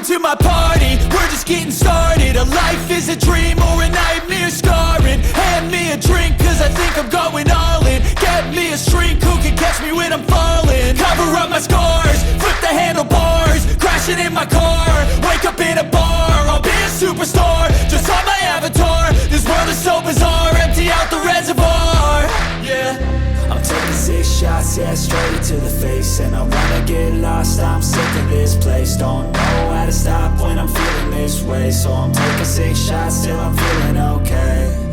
to my party, we're just getting started. A life is a dream or a nightmare scarring. Hand me a drink cause I think I'm going all in. Get me a shrink who can catch me when I'm falling. Cover up my scars, flip the handlebars, crashing in my car, wake up in a bar. I'll be a superstar, just on my avatar. This world is so bizarre, empty out the reservoir. Yeah, I'm taking 6 shots, yeah, straight to the face. And I wanna get lost, I'm sick of this place. Don't know how to stop when I'm feeling this way. So I'm taking 6 shots till I'm feeling okay.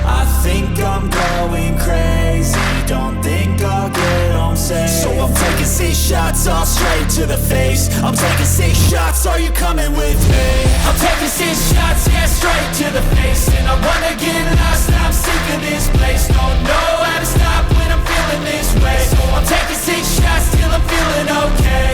I think I'm going crazy, don't think I'll get home safe. So I'm taking 6 shots, all straight to the face. I'm taking 6 shots, are you coming with me? I'm taking 6 shots, yeah, straight to the face. And I wanna get lost, I'm sick of this place. Don't know how to stop when I'm feeling this way. So I'm taking 6 shots till I'm feeling okay.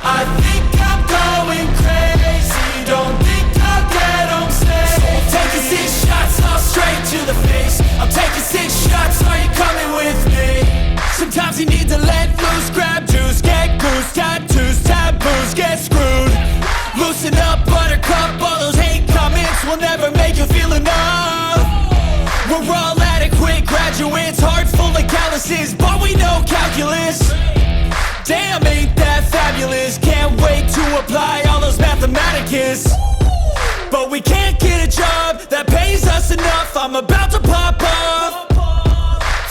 I think I'm going crazy, don't think I'll get home safe. So I'm taking 6 shots, all straight to the face. I'm taking 6 shots, are you coming with me? Sometimes you need to let loose, grab juice, get goose, tattoos, taboos, get screwed. Loosen up, buttercup, all those hate comments will never make you feel enough. We're all adequate graduates, heart full of calluses, but we know calculus. Damn, ain't that fabulous? Can't wait to apply all those mathematicus. But we can't get a job that pays us enough. I'm about to pop off.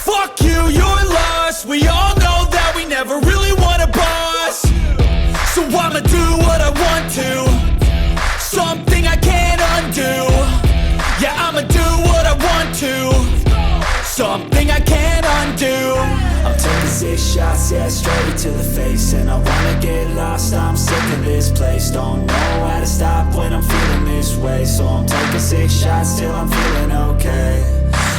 Fuck you, you're lost. We all know that we never really want a boss. So I'ma do what I want to, something I can't undo. Yeah, I'ma do what I want to, something I can't undo. I'm taking 6 shots, yeah, straight to the face. And I wanna get lost, I'm sick of this place. Don't know how to stop when I'm feeling this way. So I'm taking 6 shots till I'm feeling okay.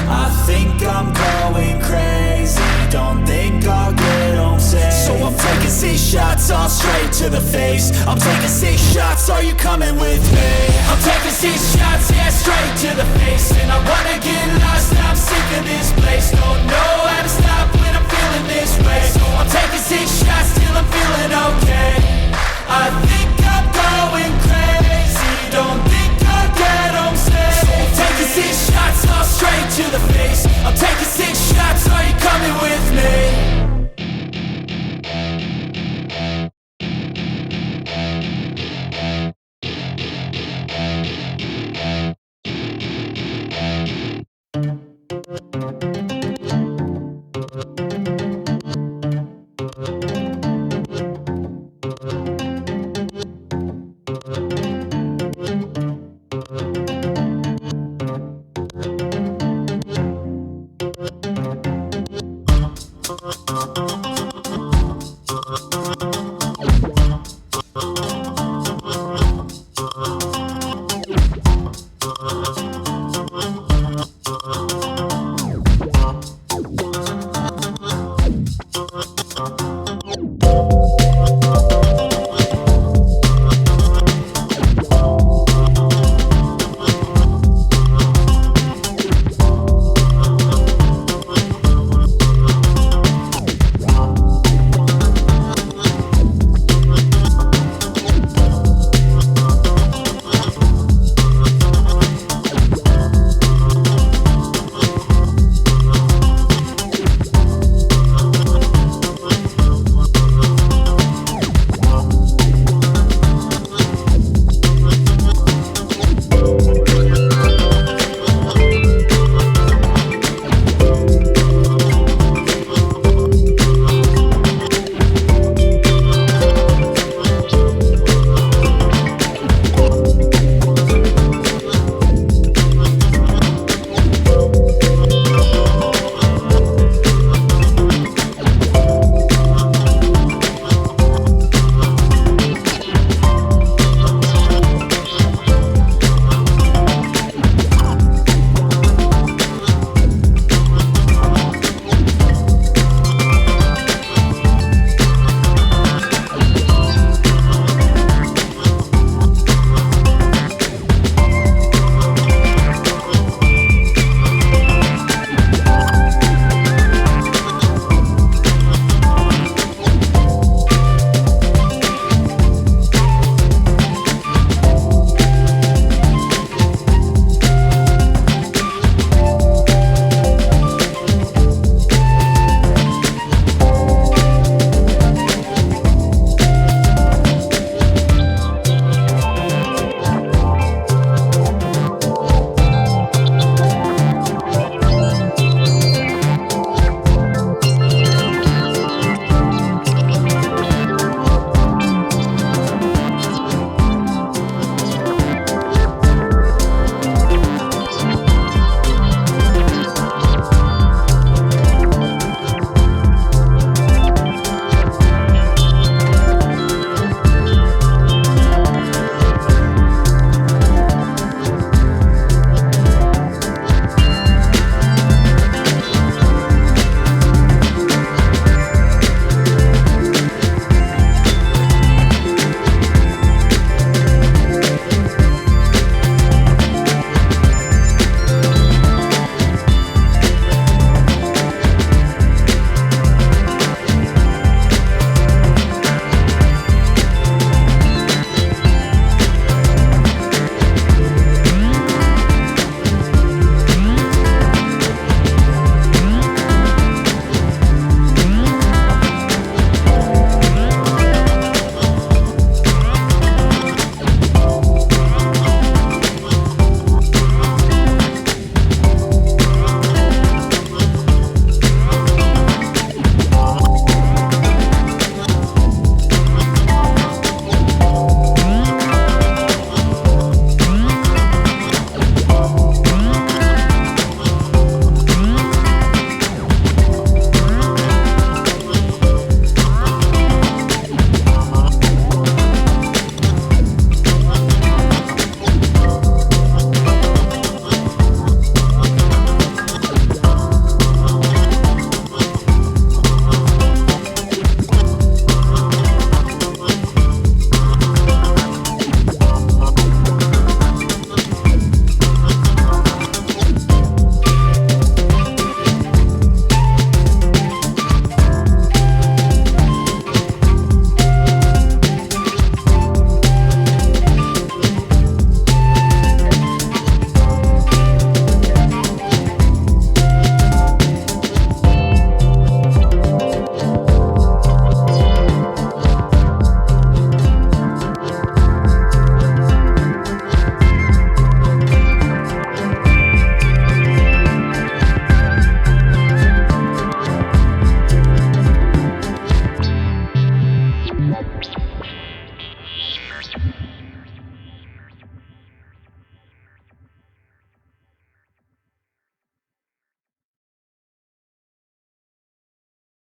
I think I'm going crazy, don't think I'll get home safe. So I'm taking 6 shots, all straight to the face. I'm taking 6 shots, are you coming with me? I'm taking 6 shots, yeah, straight to the face. And I wanna get lost, I'm sick of this place. Don't know how to stop when I'm feeling this way. So I'm taking 6 shots till I'm feeling okay. I think I'm going crazy, don't think I'll get home safe. So I'm taking 6 shots, all straight to the face. I'm taking 6 shots, are you coming with me?